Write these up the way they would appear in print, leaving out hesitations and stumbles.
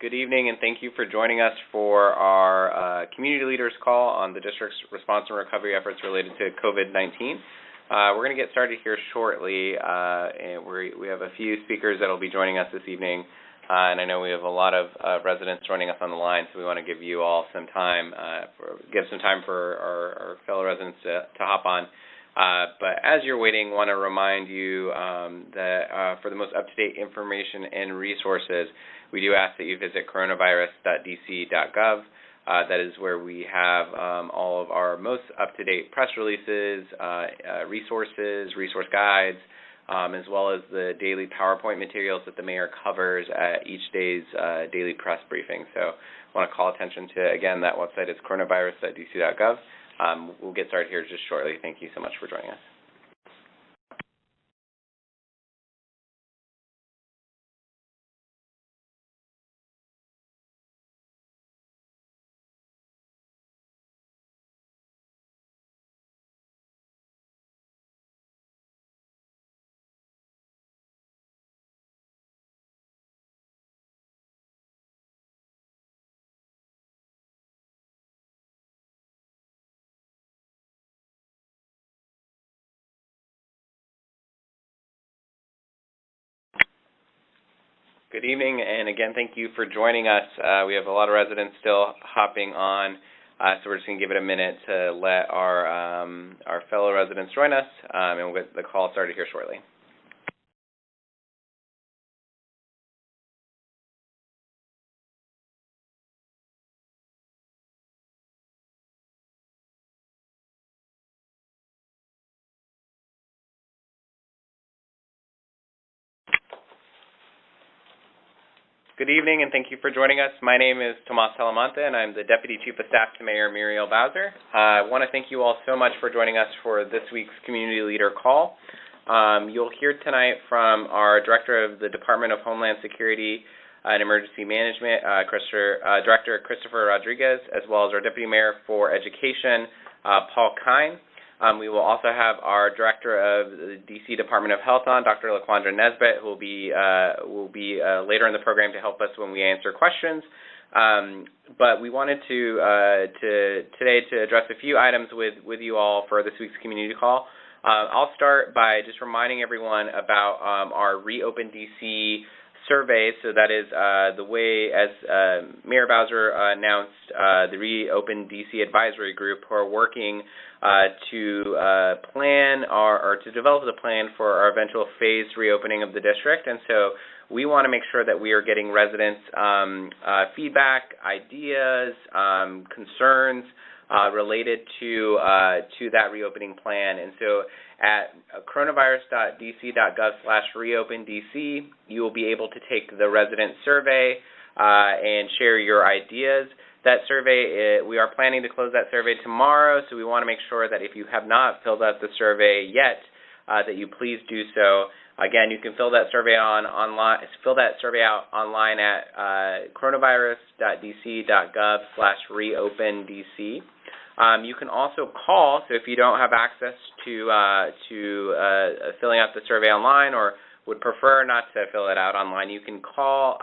Good evening, and thank you for joining us for our community leaders call on the district's response and recovery efforts related to COVID-19. We're going to get started here shortly, and we have a few speakers that will be joining us this evening, and I know we have a lot of residents joining us on the line, so we want to give you all some time, give some time for our fellow residents to hop on. But as you're waiting, I want to remind you that for the most up-to-date information and resources, we do ask that you visit coronavirus.dc.gov. That is where we have all of our most up-to-date press releases, resource guides, as well as the daily PowerPoint materials that the mayor covers at each day's daily press briefing. So I want to call attention to, again, that website is coronavirus.dc.gov. We'll get started here just shortly. Thank you so much for joining us. Good evening, and again, thank you for joining us. We have a lot of residents still hopping on, so we're just going to give it a minute to let our fellow residents join us, and we'll get the call started here shortly. Good evening, and thank you for joining us. My name is Tomas Talamonte, and I'm the Deputy Chief of Staff to Mayor Muriel Bowser. I want to thank you all so much for joining us for this week's Community Leader Call. You'll hear tonight from our Director of the Department of Homeland Security and Emergency Management, Director Christopher Rodriguez, as well as our Deputy Mayor for Education, Paul Kine. We will also have our Director of the D.C. Department of Health on, Dr. LaQuandra Nesbitt, who will be later in the program to help us when we answer questions. But we wanted today to address a few items with you all for this week's community call. I'll start by just reminding everyone about our Reopen D.C. survey. So that is the way, as Mayor Bowser announced, the Reopen D.C. Advisory Group, who are working to plan or to develop the plan for our eventual phased reopening of the district. And so we want to make sure that we are getting residents' feedback, ideas, concerns related to that reopening plan. And so at coronavirus.dc.gov/reopendc, you will be able to take the resident survey and share your ideas. That survey, we are planning to close that survey tomorrow, so we want to make sure that if you have not filled out the survey yet, that you please do so. Again, you can fill that survey out online at coronavirus.dc.gov/reopendc. You can also call, so if you don't have access to filling out the survey online or would prefer not to fill it out online, you can call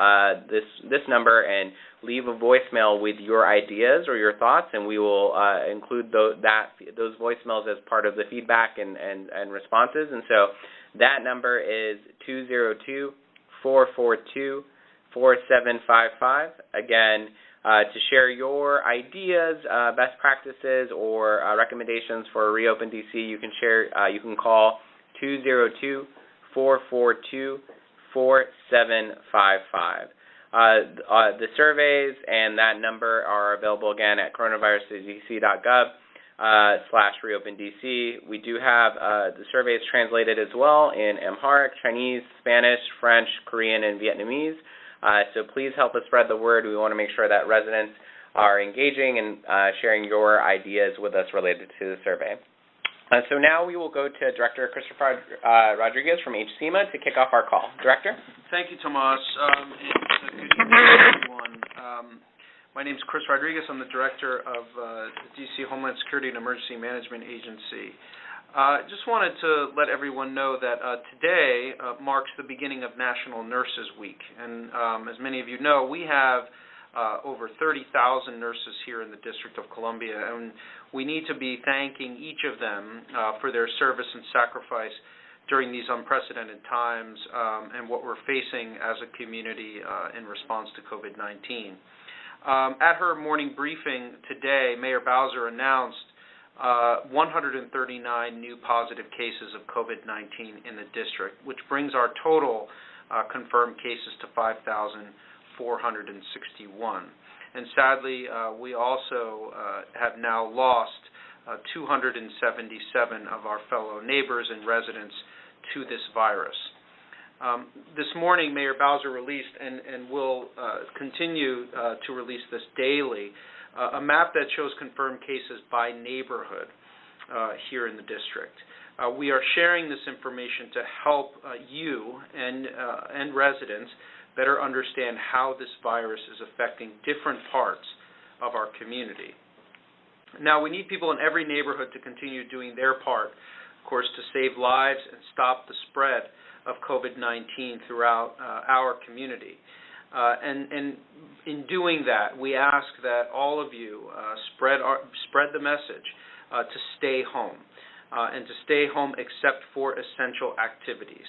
this number and leave a voicemail with your ideas or your thoughts, and we will include those voicemails as part of the feedback and responses. And so that number is 202-442-4755. Again, to share your ideas, best practices, or recommendations for Reopen DC, you can call 202-442-4755. The surveys and that number are available again at coronavirus.dc.gov/reopendc. We do have the surveys translated as well in Amharic, Chinese, Spanish, French, Korean, and Vietnamese. So please help us spread the word. We want to make sure that residents are engaging and sharing your ideas with us related to the survey. So now we will go to Director Christopher Rodriguez from HCMA to kick off our call. Director? Thank you, Tomas. Good evening, everyone. My name is Chris Rodriguez. I'm the Director of the D.C. Homeland Security and Emergency Management Agency. Just wanted to let everyone know that today marks the beginning of National Nurses Week. And as many of you know, we have over 30,000 nurses here in the District of Columbia, and we need to be thanking each of them for their service and sacrifice during these unprecedented times and what we're facing as a community in response to COVID-19. At her morning briefing today, Mayor Bowser announced 139 new positive cases of COVID-19 in the district, which brings our total confirmed cases to 5,461. And sadly, we also have now lost 277 of our fellow neighbors and residents to this virus. This morning, Mayor Bowser released, and will continue to release this daily, a map that shows confirmed cases by neighborhood here in the district. We are sharing this information to help you and residents better understand how this virus is affecting different parts of our community. Now, we need people in every neighborhood to continue doing their part, of course, to save lives and stop the spread of COVID-19 throughout our community. And in doing that, we ask that all of you spread the message to stay home, and to stay home except for essential activities.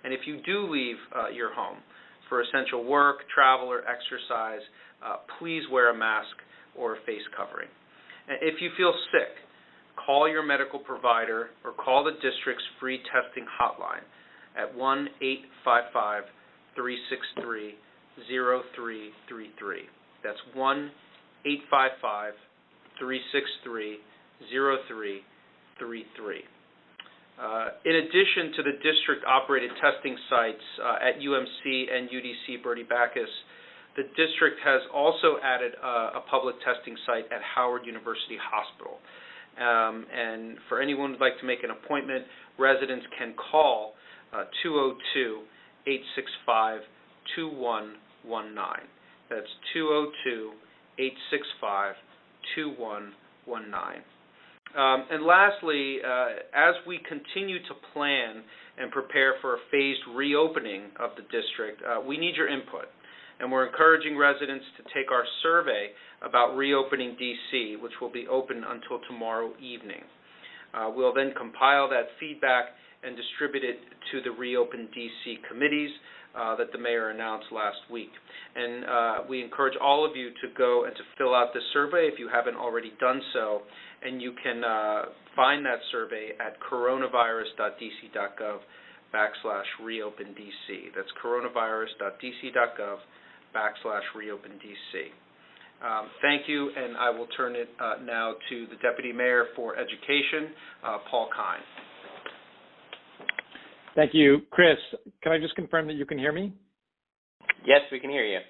And if you do leave your home for essential work, travel, or exercise, please wear a mask or a face covering. If you feel sick, call your medical provider or call the district's free testing hotline at 1-855-363-0333. That's 1-855-363-0333. In addition to the district-operated testing sites at UMC and UDC Bertie Bacchus, the district has also added a public testing site at Howard University Hospital. And for anyone who would like to make an appointment, residents can call 202-865-2119. That's 202-865-2119. And lastly, as we continue to plan and prepare for a phased reopening of the district, we need your input. And we're encouraging residents to take our survey about reopening D.C., which will be open until tomorrow evening. We'll then compile that feedback and distribute it to the Reopen D.C. committees that the mayor announced last week. And we encourage all of you to go and to fill out this survey if you haven't already done so. And you can find that survey at coronavirus.dc.gov/reopendc. That's coronavirus.dc.gov/reopendc. Thank you, and I will turn it now to the Deputy Mayor for Education, Paul Kine. Thank you, Chris. Can I just confirm that you can hear me? Yes, we can hear you.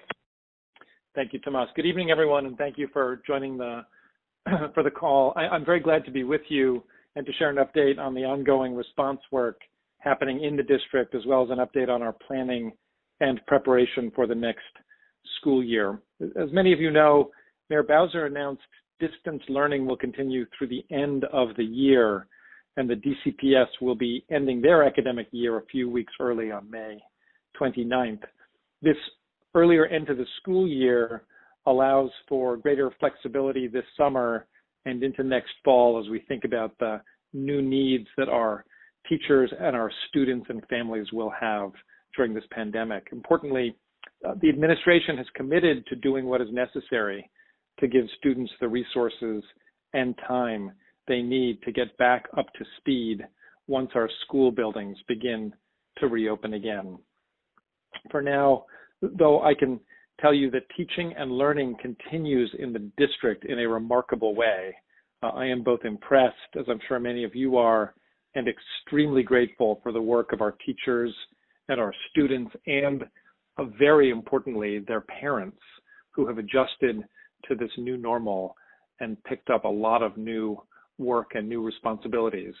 Thank you, Tomas. Good evening, everyone, and thank you for joining for the call. I'm very glad to be with you and to share an update on the ongoing response work happening in the district, as well as an update on our planning and preparation for the next school year. As many of you know, Mayor Bowser announced distance learning will continue through the end of the year, and the DCPS will be ending their academic year a few weeks early on May 29th. This earlier end to the school year allows for greater flexibility this summer and into next fall as we think about the new needs that our teachers and our students and families will have during this pandemic. Importantly, the administration has committed to doing what is necessary to give students the resources and time they need to get back up to speed once our school buildings begin to reopen again. For now, though, I can tell you that teaching and learning continues in the district in a remarkable way. I am both impressed, as I'm sure many of you are, and extremely grateful for the work of our teachers and our students, and very importantly, their parents, who have adjusted to this new normal and picked up a lot of new work and new responsibilities.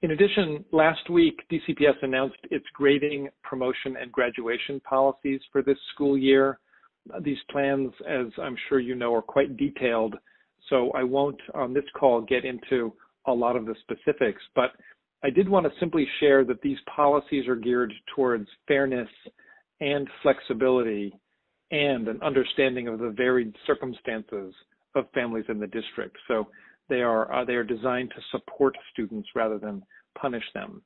In addition, last week, DCPS announced its grading, promotion, and graduation policies for this school year. These plans, as I'm sure you know, are quite detailed, so I won't on this call get into a lot of the specifics, but I did want to simply share that these policies are geared towards fairness and flexibility and an understanding of the varied circumstances of families in the district. So they are designed to support students rather than punish them.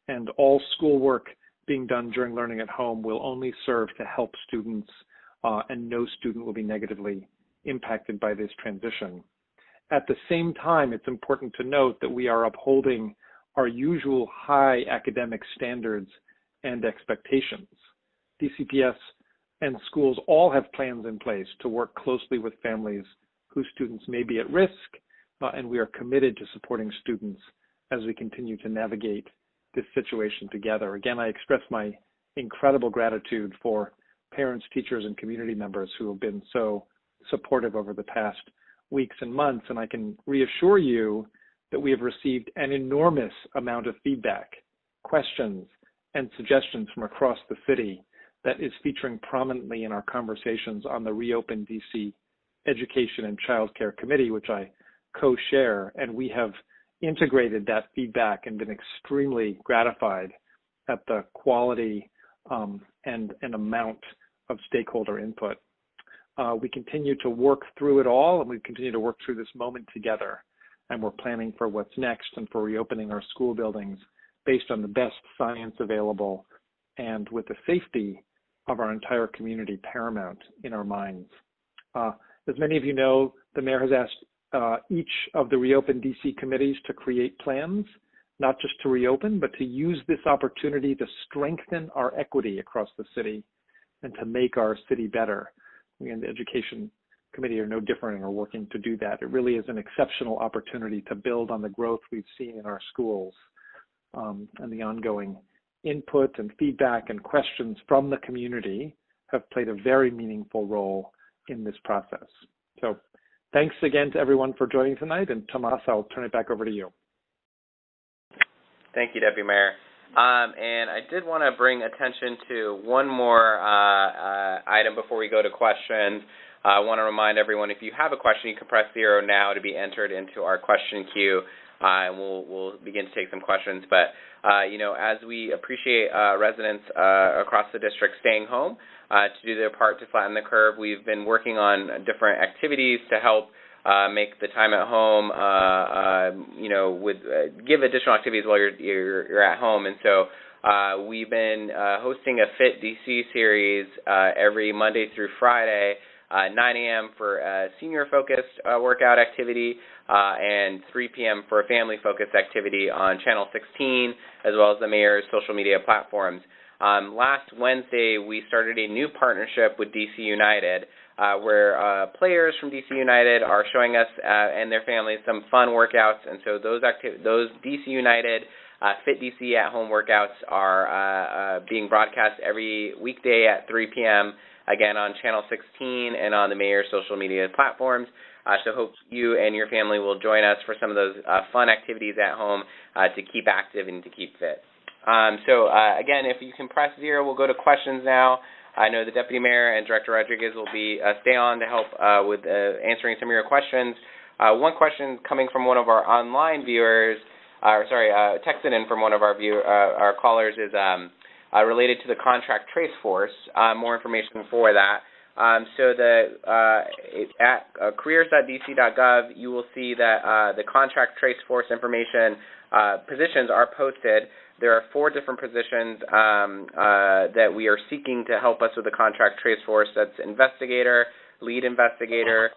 And all schoolwork being done during learning at home will only serve to help students, and no student will be negatively impacted by this transition. At the same time, it's important to note that we are upholding our usual high academic standards and expectations. DCPS and schools all have plans in place to work closely with families whose students may be at risk, and we are committed to supporting students as we continue to navigate this situation together. Again, I express my incredible gratitude for parents, teachers, and community members who have been so supportive over the past weeks and months, and I can reassure you that we have received an enormous amount of feedback, questions, and suggestions from across the city that is featuring prominently in our conversations on the Reopen DC Education and Child Care Committee, which I co-chair, and we have integrated that feedback and been extremely gratified at the quality and amount of stakeholder input. We continue to work through it all, and we continue to work through this moment together, and we're planning for what's next and for reopening our school buildings based on the best science available and with the safety of our entire community paramount in our minds. As many of you know, the mayor has asked each of the Reopen DC committees to create plans, not just to reopen, but to use this opportunity to strengthen our equity across the city and to make our city better. And the Education Committee are no different and are working to do that. It really is an exceptional opportunity to build on the growth we've seen in our schools, and the ongoing input and feedback and questions from the community have played a very meaningful role in this process. So thanks again to everyone for joining tonight, and Tomas, I'll turn it back over to you. Thank you, Deputy Mayor. And I did want to bring attention to one more item before we go to questions. I want to remind everyone, if you have a question, you can press 0 now to be entered into our question queue, and we'll begin to take some questions. But, you know, as we appreciate residents across the district staying home to do their part to flatten the curve, we've been working on different activities to help make the time at home, you know, give additional activities while you're at home. And so we've been hosting a Fit DC series every Monday through Friday, 9 a.m. for a senior-focused workout activity and 3 p.m. for a family-focused activity on Channel 16, as well as the mayor's social media platforms. Last Wednesday, we started a new partnership with DC United, where players from DC United are showing us and their families some fun workouts, and so those DC United Fit DC at home workouts are being broadcast every weekday at 3 p.m. again on Channel 16 and on the mayor's social media platforms. So hope you and your family will join us for some of those fun activities at home to keep active and to keep fit. So again, if you can press 0, we'll go to questions now. I know the Deputy Mayor and Director Rodriguez will be stay on to help with answering some of your questions. One question coming from one of our online viewers, texted in from one of our callers is related to the contract trace force. More information for that. So at careers.dc.gov, you will see that the contract trace force information positions are posted. There are 4 different positions that we are seeking to help us with the contract trace force. That's investigator, lead investigator,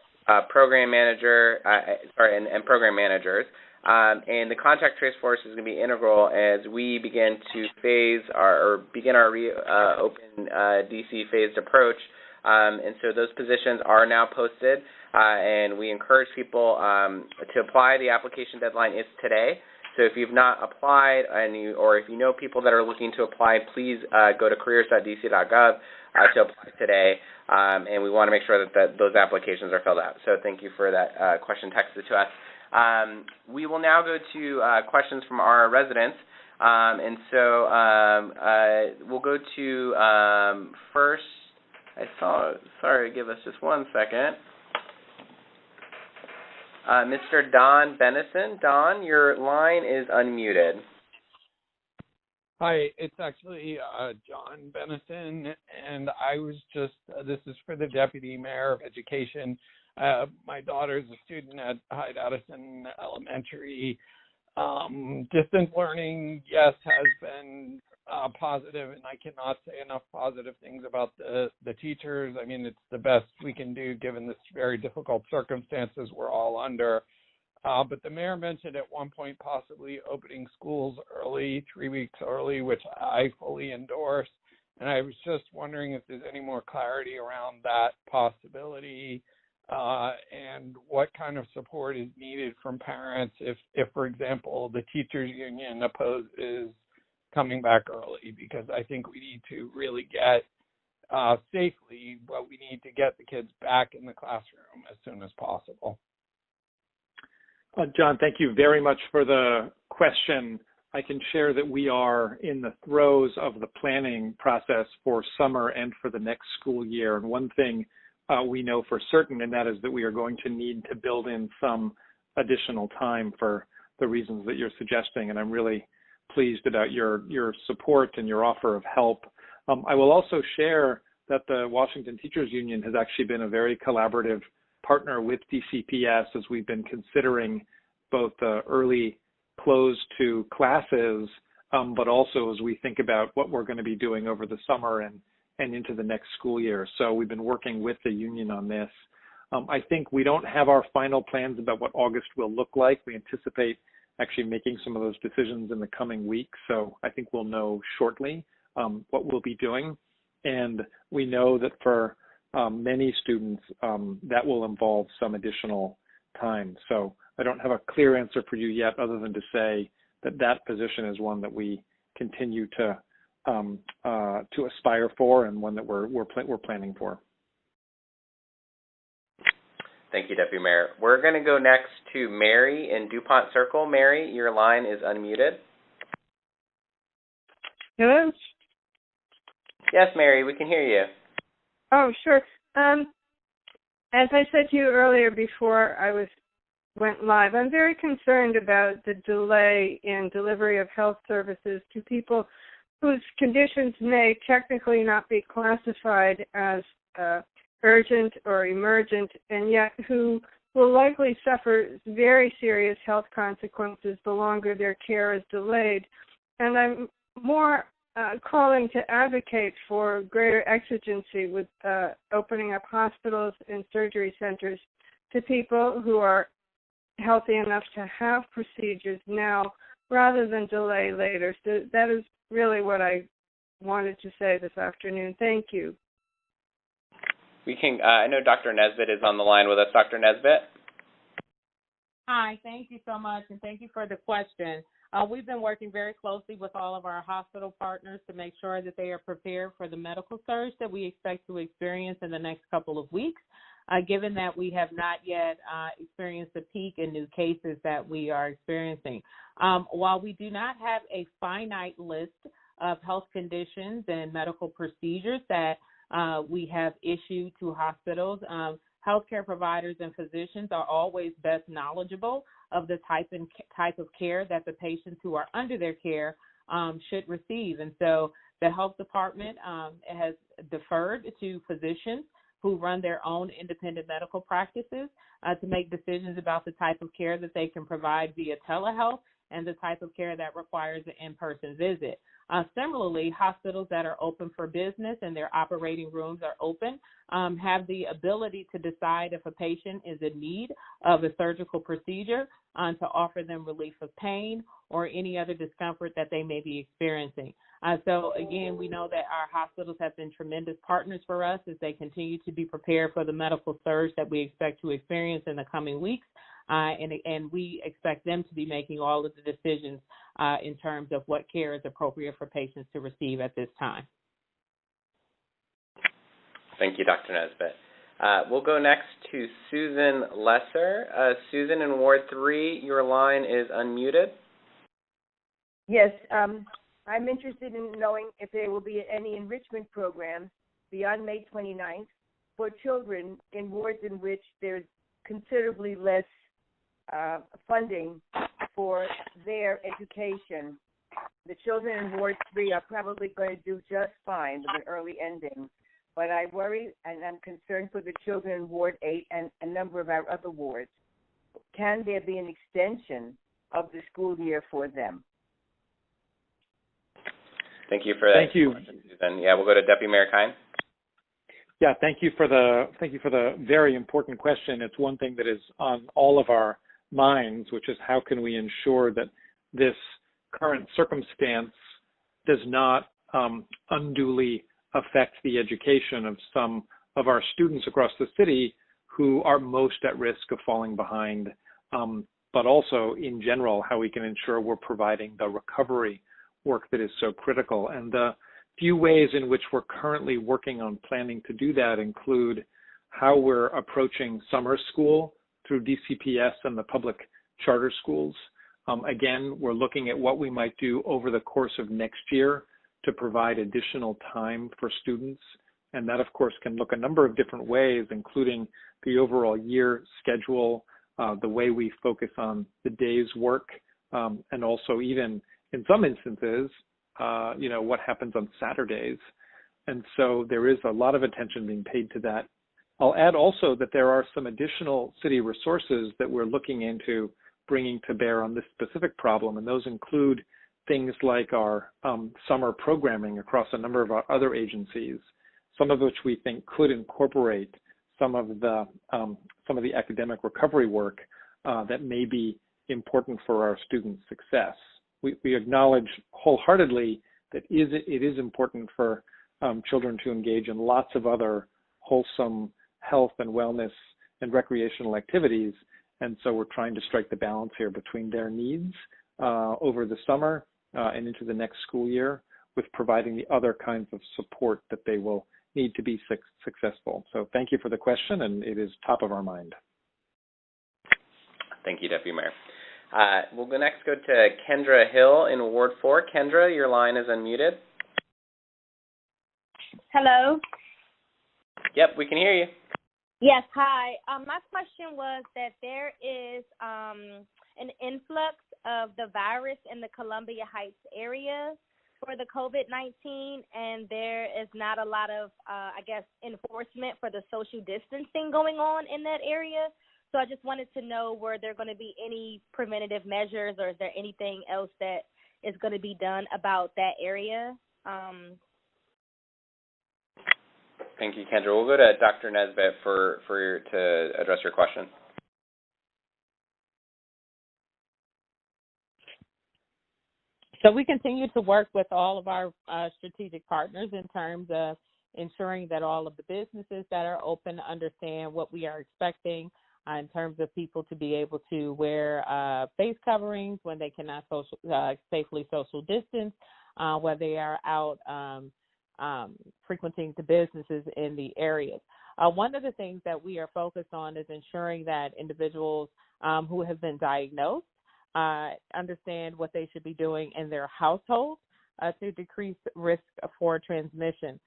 program manager, and program managers. And the contract trace force is going to be integral as we begin to begin our Open DC phased approach. And so those positions are now posted, and we encourage people to apply. The application deadline is today. So if you've not applied, or if you know people that are looking to apply, please go to careers.dc.gov to apply today, and we want to make sure that those applications are filled out. So thank you for that question texted to us. We will now go to questions from our residents, and so we'll go to first Sorry, give us just 1 second. Mr. Don Benison. Don, your line is unmuted. Hi, it's actually John Benison, and I was just, this is for the Deputy Mayor of Education. My daughter's a student at Hyde Addison Elementary. Distance learning, yes, has been positive, and I cannot say enough positive things about the teachers. I mean, it's the best we can do given this very difficult circumstances we're all under. But the mayor mentioned at one point possibly opening schools early, 3 weeks early, which I fully endorse. And I was just wondering if there's any more clarity around that possibility and what kind of support is needed from parents if, for example, the teachers union opposes coming back early, because I think we need to really get safely, but we need to get the kids back in the classroom as soon as possible. John, thank you very much for the question. I can share that we are in the throes of the planning process for summer and for the next school year. And one thing we know for certain, and that is that we are going to need to build in some additional time for the reasons that you're suggesting. And I'm really pleased about your support and your offer of help. I will also share that the Washington Teachers Union has actually been a very collaborative partner with DCPS as we've been considering both the early close to classes, but also as we think about what we're going to be doing over the summer and into the next school year. So we've been working with the union on this. I think we don't have our final plans about what August will look like. We anticipate actually making some of those decisions in the coming weeks. So I think we'll know shortly what we'll be doing. And we know that for many students, that will involve some additional time. So I don't have a clear answer for you yet, other than to say that that position is one that we continue to aspire for, and one that we're planning for. Thank you, Deputy Mayor. We're going to go next to Mary in DuPont Circle. Mary, your line is unmuted. Hello? Yes, Mary, we can hear you. Oh, sure. As I said to you earlier before I went live, I'm very concerned about the delay in delivery of health services to people whose conditions may technically not be classified as urgent or emergent, and yet who will likely suffer very serious health consequences the longer their care is delayed. And I'm more calling to advocate for greater exigency with opening up hospitals and surgery centers to people who are healthy enough to have procedures now rather than delay later. So that is really what I wanted to say this afternoon. Thank you. We can. I know Dr. Nesbitt is on the line with us. Dr. Nesbitt? Hi, thank you so much, and thank you for the question. We've been working very closely with all of our hospital partners to make sure that they are prepared for the medical surge that we expect to experience in the next couple of weeks, given that we have not yet experienced the peak in new cases that we are experiencing. While we do not have a finite list of health conditions and medical procedures that we have issued to hospitals, healthcare providers and physicians are always best knowledgeable of the type of care that the patients who are under their care should receive. And so the health department has deferred to physicians who run their own independent medical practices to make decisions about the type of care that they can provide via telehealth and the type of care that requires an in-person visit. Similarly, hospitals that are open for business and their operating rooms are open have the ability to decide if a patient is in need of a surgical procedure to offer them relief of pain or any other discomfort that they may be experiencing. So, again, we know that our hospitals have been tremendous partners for us as they continue to be prepared for the medical surge that we expect to experience in the coming weeks. And we expect them to be making all of the decisions in terms of what care is appropriate for patients to receive at this time. Thank you, Dr. Nesbitt. We'll go next to Susan Lesser. Susan in Ward 3, your line is unmuted. Yes, I'm interested in knowing if there will be any enrichment programs beyond May 29th for children in wards in which there's considerably less funding for their education. The children in Ward 3 are probably going to do just fine with an early ending. But I worry and I'm concerned for the children in Ward 8 and a number of our other wards. Can there be an extension of the school year for them? Thank you for that. Thank you. Susan. Yeah, we'll go to Deputy Mayor Kine. Yeah, thank you for the very important question. It's one thing that is on all of our minds, which is how can we ensure that this current circumstance does not unduly affect the education of some of our students across the city who are most at risk of falling behind, but also in general how we can ensure we're providing the recovery work that is so critical. And the few ways in which we're currently working on planning to do that include how we're approaching summer school through DCPS and the public charter schools. Again, we're looking at what we might do over the course of next year to provide additional time for students. And that, of course, can look a number of different ways, including the overall year schedule, the way we focus on the day's work, and also even in some instances, what happens on Saturdays. And so there is a lot of attention being paid to that. I'll add also that there are some additional city resources that we're looking into bringing to bear on this specific problem, and those include things like our summer programming across a number of our other agencies, some of which we think could incorporate some of the academic recovery work that may be important for our students' success. We acknowledge wholeheartedly that it is important for children to engage in lots of other wholesome health and wellness and recreational activities, and so we're trying to strike the balance here between their needs over the summer and into the next school year with providing the other kinds of support that they will need to be successful. So thank you for the question, and it is top of our mind. Thank you, Deputy Mayor. We'll next go to Kendra Hill in Ward 4. Kendra, your line is unmuted. Hello? Yep, we can hear you. Yes, hi. My question was that there is an influx of the virus in the Columbia Heights area for the COVID-19, and there is not a lot of, enforcement for the social distancing going on in that area. So I just wanted to know, were there going to be any preventative measures, or is there anything else that is going to be done about that area? Thank you, Kendra. We'll go to Dr. Nesbitt to address your question. So we continue to work with all of our strategic partners in terms of ensuring that all of the businesses that are open understand what we are expecting in terms of people to be able to wear face coverings when they cannot safely social distance, when they are out frequenting the businesses in the areas. One of the things that we are focused on is ensuring that individuals who have been diagnosed understand what they should be doing in their households to decrease risk for transmission.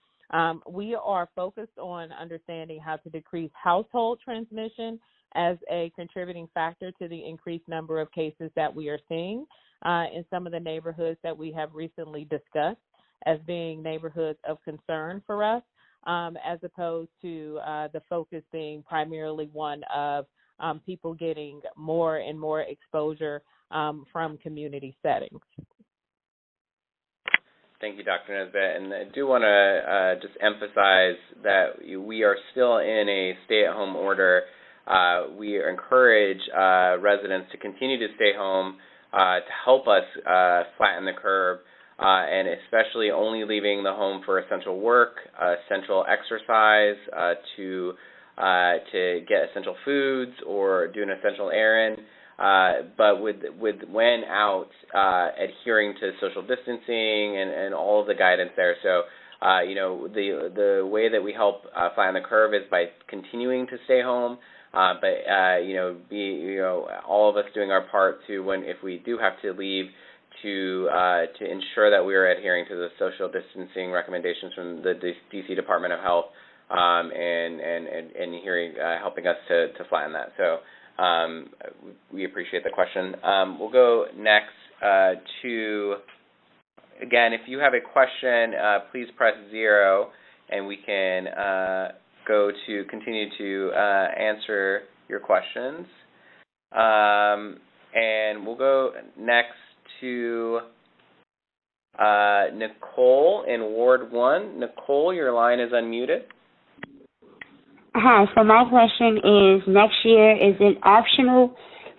We are focused on understanding how to decrease household transmission as a contributing factor to the increased number of cases that we are seeing in some of the neighborhoods that we have recently discussed as being neighborhoods of concern for us, as opposed to the focus being primarily one of people getting more and more exposure from community settings. Thank you, Dr. Nesbitt. And I do want to just emphasize that we are still in a stay-at-home order. We encourage residents to continue to stay home to help us flatten the curve, and especially only leaving the home for essential work, essential exercise, to get essential foods or do an essential errand. But when out, adhering to social distancing and all of the guidance there. So, the way that we help flatten the curve is by continuing to stay home, but all of us doing our part to, if we do have to leave, to ensure that we are adhering to the social distancing recommendations from the D.C. Department of Health, and helping us to flatten that. So we appreciate the question. We'll go next to, again, if you have a question, please press 0, and we can continue to answer your questions. And we'll go next to Nicole in Ward 1. Nicole, your line is unmuted. Hi, so my question is, next year, is it optional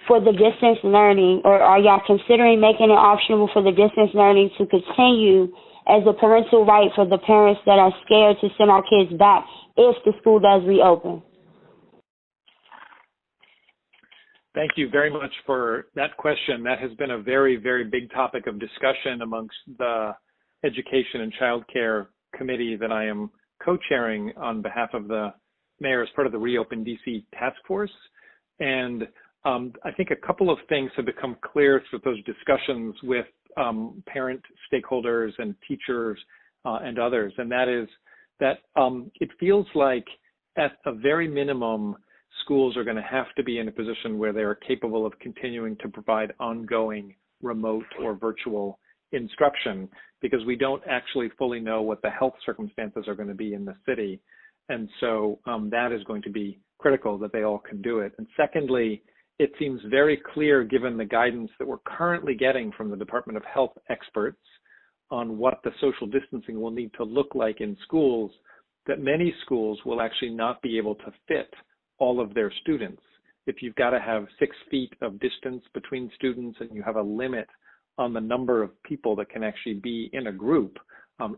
for the distance learning, or are y'all considering making it optional for the distance learning to continue as a parental right for the parents that are scared to send our kids back if the school does reopen? Thank you very much for that question. That has been a very, very big topic of discussion amongst the Education and Child Care Committee that I am co-chairing on behalf of the mayor as part of the Reopen DC Task Force. And I think a couple of things have become clear through those discussions with parent stakeholders and teachers and others, and that is that it feels like at a very minimum, schools are going to have to be in a position where they are capable of continuing to provide ongoing remote or virtual instruction, because we don't actually fully know what the health circumstances are going to be in the city. And so that is going to be critical that they all can do it. And secondly, it seems very clear, given the guidance that we're currently getting from the Department of Health experts on what the social distancing will need to look like in schools, that many schools will actually not be able to fit all of their students. If you've got to have 6 feet of distance between students and you have a limit on the number of people that can actually be in a group,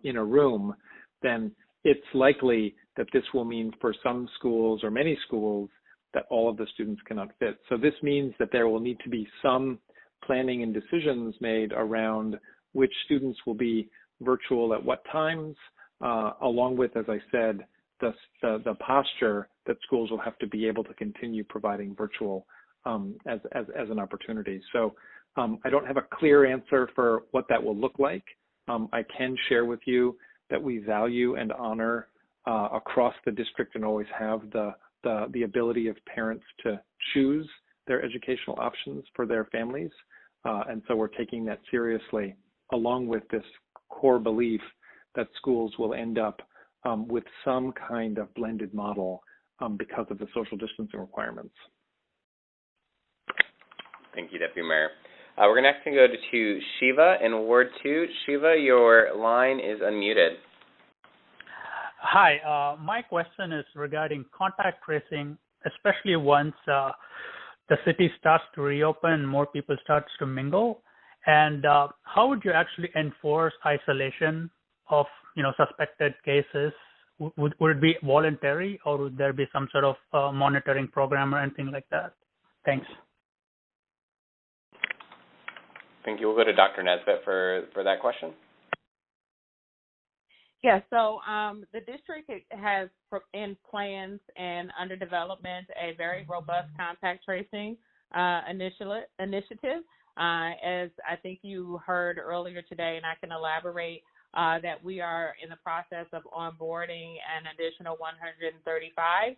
in a room, then it's likely that this will mean for some schools or many schools that all of the students cannot fit. So this means that there will need to be some planning and decisions made around which students will be virtual at what times, along with, as I said, the posture that schools will have to be able to continue providing virtual as an opportunity. So I don't have a clear answer for what that will look like. I can share with you that we value and honor across the district and always have the ability of parents to choose their educational options for their families. And so we're taking that seriously, along with this core belief that schools will end up with some kind of blended model because of the social distancing requirements. Thank you, Deputy Mayor. We're next going to go to Shiva in Ward 2. Shiva, your line is unmuted. Hi, my question is regarding contact tracing, especially once the city starts to reopen, more people start to mingle. And how would you actually enforce isolation of, suspected cases? Would it be voluntary, or would there be some sort of monitoring program or anything like that? Thanks. Thank you. We'll go to Dr. Nesbitt for that question. Yeah, so the district has in plans and under development a very robust contact tracing initiative. As I think you heard earlier today, and I can elaborate, that we are in the process of onboarding an additional 135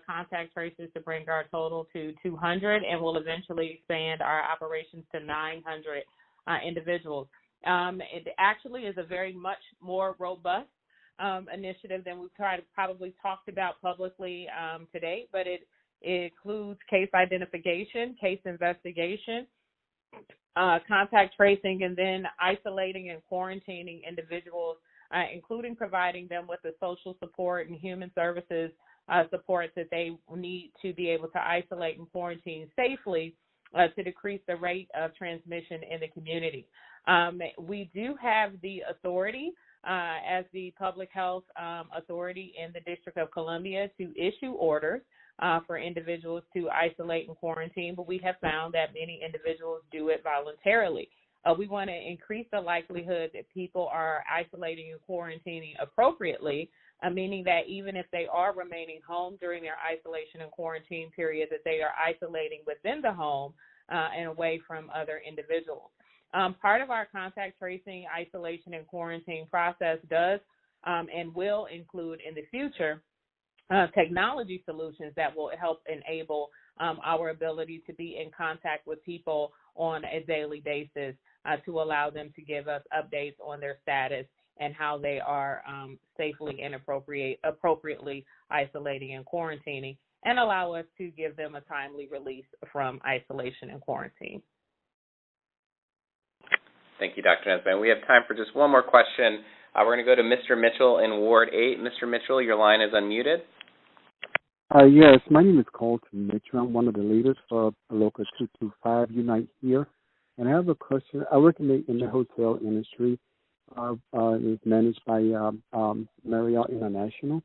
contact tracers to bring our total to 200, and we'll eventually expand our operations to 900 individuals. It actually is a very much more robust initiative than we've probably talked about publicly to date, but it includes case identification, case investigation, contact tracing, and then isolating and quarantining individuals, including providing them with the social support and human services support that they need to be able to isolate and quarantine safely to decrease the rate of transmission in the community. We do have the authority as the public health authority in the District of Columbia to issue orders for individuals to isolate and quarantine, but we have found that many individuals do it voluntarily. We want to increase the likelihood that people are isolating and quarantining appropriately, meaning that even if they are remaining home during their isolation and quarantine period, that they are isolating within the home and away from other individuals. Part of our contact tracing, isolation, and quarantine process does and will include in the future technology solutions that will help enable our ability to be in contact with people on a daily basis to allow them to give us updates on their status and how they are safely and appropriately isolating and quarantining, and allow us to give them a timely release from isolation and quarantine. Thank you, Dr. Nesbitt. We have time for just one more question. We're going to go to Mr. Mitchell in Ward 8. Mr. Mitchell, your line is unmuted. Yes, my name is Colton Mitchell. I'm one of the leaders for Local 225 Unite here. And I have a question. I work in the hotel industry. It's managed by Marriott International.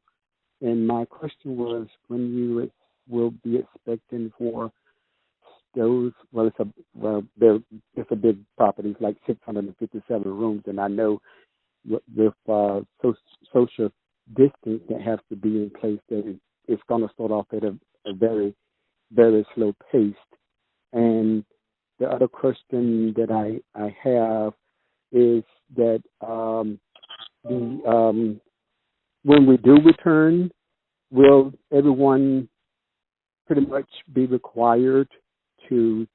And my question was, when you will be expecting for those, it's a big property, it's like 657 rooms, and I know with social distance that has to be in place, that it's going to start off at a very, very slow pace. And the other question that I have is that when we do return, will everyone pretty much be required to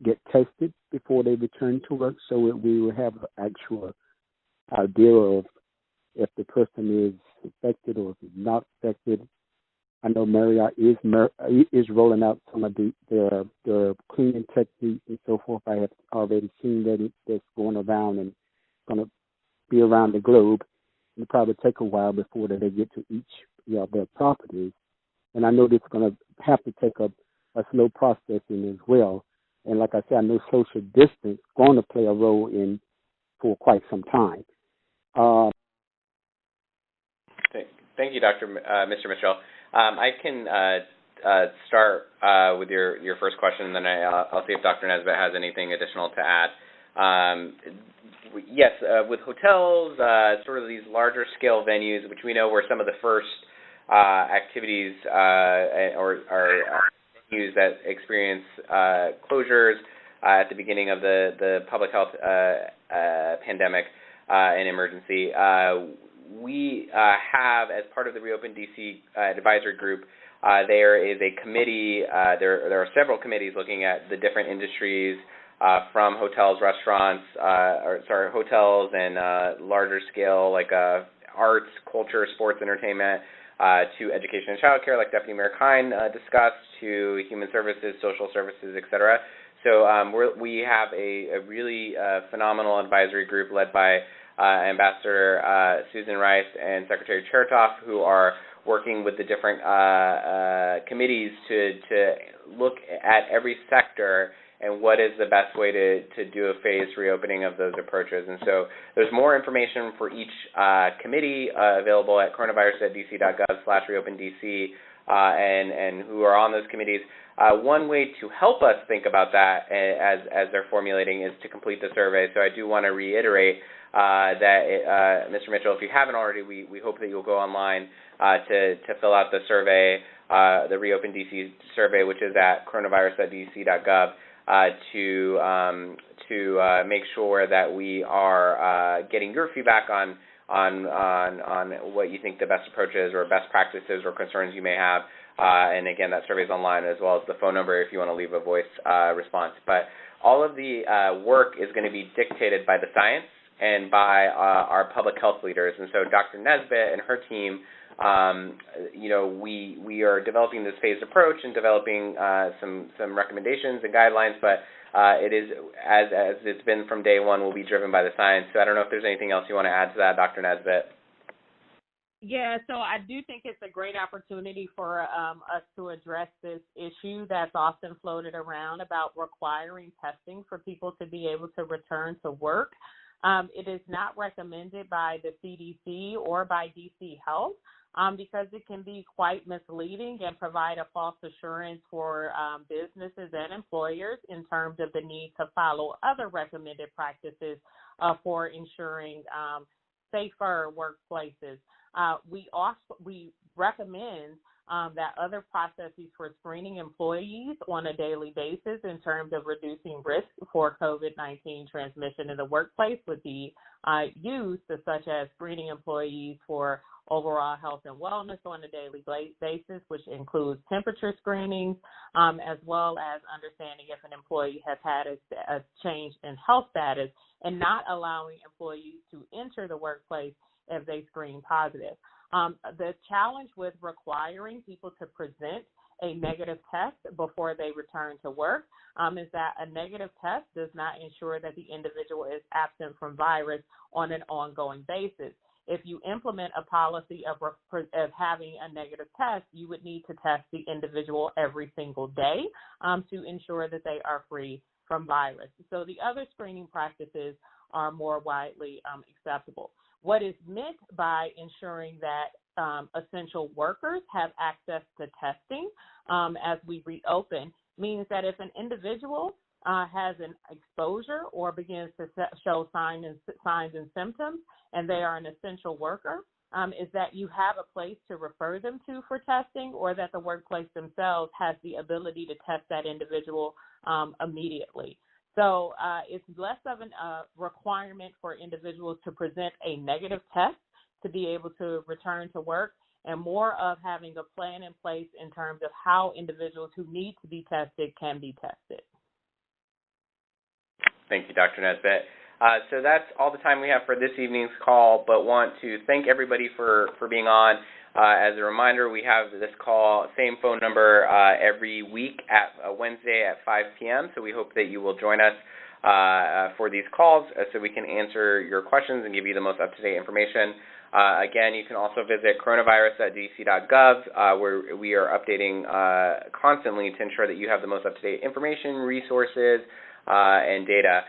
get tested before they return to work, so that we will have an actual idea of if the person is affected or if it's not affected? I know Marriott is rolling out some of their cleaning techniques and so forth. I have already seen that that's going around and going to be around the globe. It'll probably take a while before they get to each of their properties. And I know this is going to have to take a slow processing as well. And like I said, I know social distance is going to play a role in for quite some time. Thank you, Mr. Mitchell. I can start with your first question, and then I'll see if Dr. Nesbitt has anything additional to add. Yes, with hotels, sort of these larger scale venues, which we know were some of the first activities or venues that experience closures at the beginning of the public health pandemic and emergency. We have, as part of the Reopen DC advisory group, there is a committee. There are several committees looking at the different industries, from hotels, restaurants, hotels and larger scale like arts, culture, sports, entertainment, to education and childcare, like Deputy Mayor Kine discussed, to human services, social services, etc. So we have a really phenomenal advisory group led by Ambassador Susan Rice and Secretary Chertoff, who are working with the different committees to look at every sector and what is the best way to do a phased reopening of those approaches. And so there's more information for each committee available at coronavirus.dc.gov/reopendc, and who are on those committees. One way to help us think about that as they're formulating is to complete the survey. So I do want to reiterate that, Mr. Mitchell, if you haven't already, we hope that you'll go online to fill out the survey, the Reopen DC survey, which is at coronavirus.dc.gov, to make sure that we are getting your feedback on what you think the best approach is, or best practices, or concerns you may have. And again, that survey is online, as well as the phone number if you want to leave a voice response. But all of the work is going to be dictated by the science and by our public health leaders. And so Dr. Nesbitt and her team, we are developing this phased approach and developing some recommendations and guidelines, but it is, as it's been from day one, will be driven by the science. So I don't know if there's anything else you want to add to that, Dr. Nesbitt. Yeah, so I do think it's a great opportunity for us to address this issue that's often floated around about requiring testing for people to be able to return to work. It is not recommended by the CDC or by DC Health because it can be quite misleading and provide a false assurance for businesses and employers in terms of the need to follow other recommended practices for ensuring safer workplaces. We recommend that other processes for screening employees on a daily basis in terms of reducing risk for COVID-19 transmission in the workplace would be used, such as screening employees for overall health and wellness on a daily basis, which includes temperature screenings, as well as understanding if an employee has had a change in health status and not allowing employees to enter the workplace if they screen positive. The challenge with requiring people to present a negative test before they return to work is that a negative test does not ensure that the individual is absent from virus on an ongoing basis. If you implement a policy of having a negative test, you would need to test the individual every single day to ensure that they are free from virus. So the other screening practices are more widely acceptable. What is meant by ensuring that essential workers have access to testing as we reopen means that if an individual has an exposure or begins to show signs and symptoms and they are an essential worker, is that you have a place to refer them to for testing, or that the workplace themselves has the ability to test that individual immediately. So it's less of a requirement for individuals to present a negative test to be able to return to work, and more of having a plan in place in terms of how individuals who need to be tested can be tested. Thank you, Dr. Nesbitt. So that's all the time we have for this evening's call, but want to thank everybody for being on. As a reminder, we have this call, same phone number every week at Wednesday at 5 p.m., so we hope that you will join us for these calls so we can answer your questions and give you the most up-to-date information. Again, you can also visit coronavirus.dc.gov, where we are updating constantly to ensure that you have the most up-to-date information, resources, and data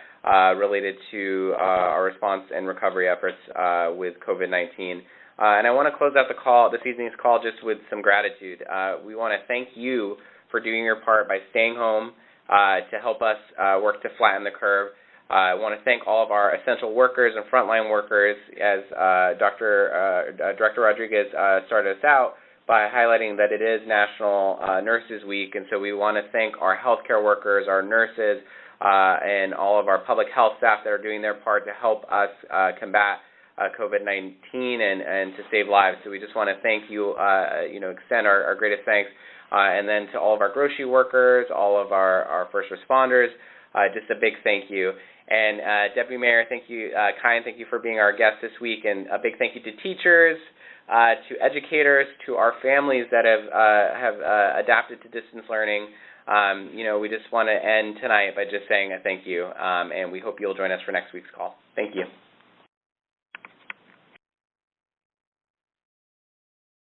related to our response and recovery efforts with COVID-19. And I want to close out this evening's call just with some gratitude. We want to thank you for doing your part by staying home to help us work to flatten the curve. I want to thank all of our essential workers and frontline workers, as Director Rodriguez started us out by highlighting that it is National Nurses Week, and so we want to thank our healthcare workers, our nurses, and all of our public health staff that are doing their part to help us combat COVID-19 and to save lives. So we just want to thank you, extend our greatest thanks, and then to all of our grocery workers, all of our first responders, just a big thank you. And Deputy Mayor, thank you, thank you for being our guest this week, and a big thank you to teachers, to educators, to our families that have adapted to distance learning. We just want to end tonight by just saying a thank you, and we hope you'll join us for next week's call. Thank you.